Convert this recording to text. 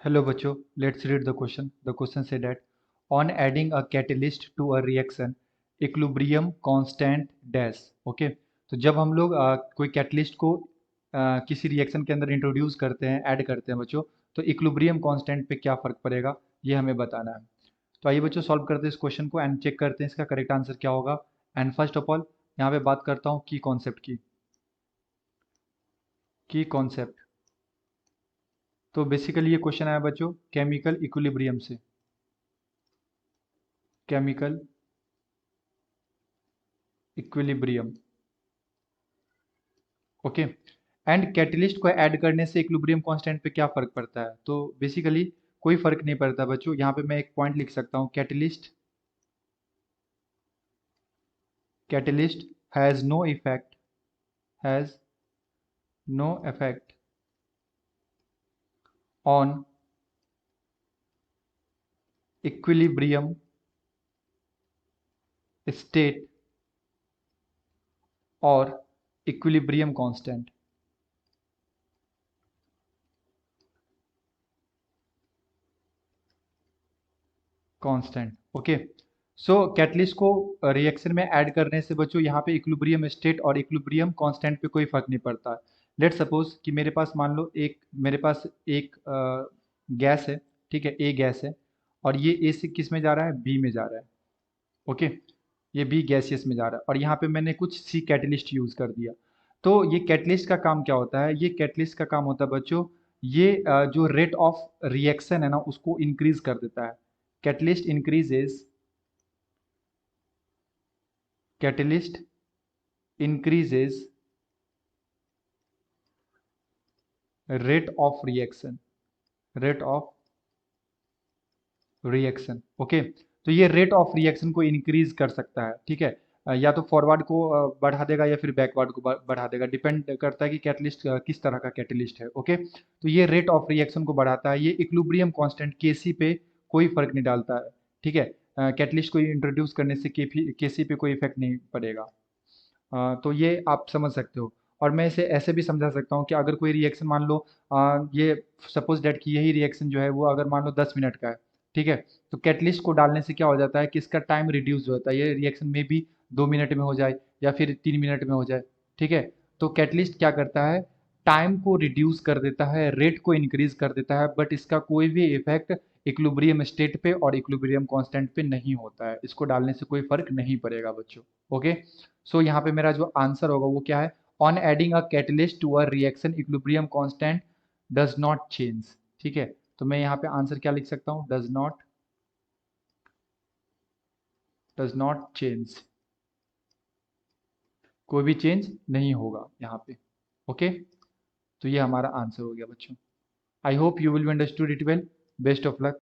Hello बच्चों, let's read the question. The question said that on adding a catalyst to a reaction, equilibrium constant dash. Okay, तो जब हम लोग कोई catalyst को किसी रिएक्शन के अंदर इंट्रोड्यूस करते हैं, ऐड करते हैं बच्चों, तो इक्विलिब्रियम कांस्टेंट पे क्या फर्क पड़ेगा, ये हमें बताना है। तो आइए बच्चों सॉल्व करते हैं इस क्वेश्चन को एंड चेक करते हैं इसका करेक्ट आंसर क्या होगा। एंड फर्स्ट ऑफ ऑल यहाँ पे बात करता हूँ की कॉन्सेप्ट। तो बेसिकली ये क्वेश्चन आया बच्चों केमिकल इक्विलिब्रियम से। Chemical equilibrium, okay. And catalyst को ऐड करने से इक्विलिब्रियम कांस्टेंट पे क्या फर्क पड़ता है? तो बेसिकली कोई फर्क नहीं पड़ता बच्चों। यहाँ पे मैं एक पॉइंट लिख सकता हूँ, catalyst has no effect, has no effect on equilibrium state और equilibrium constant. Constant, okay. So catalyst को रिएक्शन में ऐड करने से बच्चों यहाँ पे इक्विलिब्रियम स्टेट और इक्विलिब्रियम कांस्टेंट पे कोई फर्क नहीं पड़ता। लेट सपोज कि मेरे पास एक गैस है, ठीक है, ए गैस है, और ये ए से किस में जा रहा है, बी में जा रहा है, ओके। ये बी गैसियस में जा रहा है और यहाँ पे मैंने कुछ सी कैटलिस्ट यूज कर दिया। तो ये कैटलिस्ट का काम क्या होता है? ये कैटलिस्ट का काम होता है बच्चों, ये जो रेट ऑफ रिएक्शन है ना उसको इंक्रीज कर देता है। Catalyst increases, catalyst increases rate of reaction, okay. तो ये रेट ऑफ रिएक्शन को इंक्रीज कर सकता है, ठीक है। या तो फॉरवर्ड को बढ़ा देगा या फिर बैकवर्ड को बढ़ा देगा, डिपेंड करता है कि कैटलिस्ट किस तरह का कैटलिस्ट है, ओके। तो ये रेट ऑफ रिएक्शन को बढ़ाता है। ये इक्विलिब्रियम कांस्टेंट केसी पे कोई फर्क नहीं डालता है, ठीक है। कैटलिस्ट को इंट्रोड्यूस करने से केसी पे कोई इफेक्ट नहीं पड़ेगा। तो ये आप समझ सकते हो। और मैं इसे ऐसे भी समझा सकता हूँ कि अगर कोई रिएक्शन मान लो, ये सपोज डेट कि यही रिएक्शन जो है वो अगर मान लो 10 मिनट का है, ठीक है। तो कैटलिस्ट को डालने से क्या हो जाता है कि इसका टाइम रिड्यूस हो जाता है। ये रिएक्शन में भी 2 मिनट में हो जाए या फिर 3 मिनट में हो जाए, ठीक है। तो कैटलिस्ट क्या करता है, टाइम को रिड्यूस कर देता है, रेट को इंक्रीज कर देता है, बट इसका कोई भी इफेक्ट इक्विलिब्रियम स्टेट पे और इक्विलिब्रियम कांस्टेंट पे नहीं होता है। इसको डालने से कोई फर्क नहीं पड़ेगा बच्चों, ओके। सो यहाँ पे मेरा जो आंसर होगा वो क्या है, on adding a catalyst to a reaction equilibrium constant does not change, ठीक है। तो मैं यहाँ पे आंसर क्या लिख सकता हूँ, डज नॉट चेंज, कोई भी चेंज नहीं होगा यहाँ पे, ओके। तो ये हमारा आंसर हो गया बच्चों। I hope you will be understood it well. Best of luck.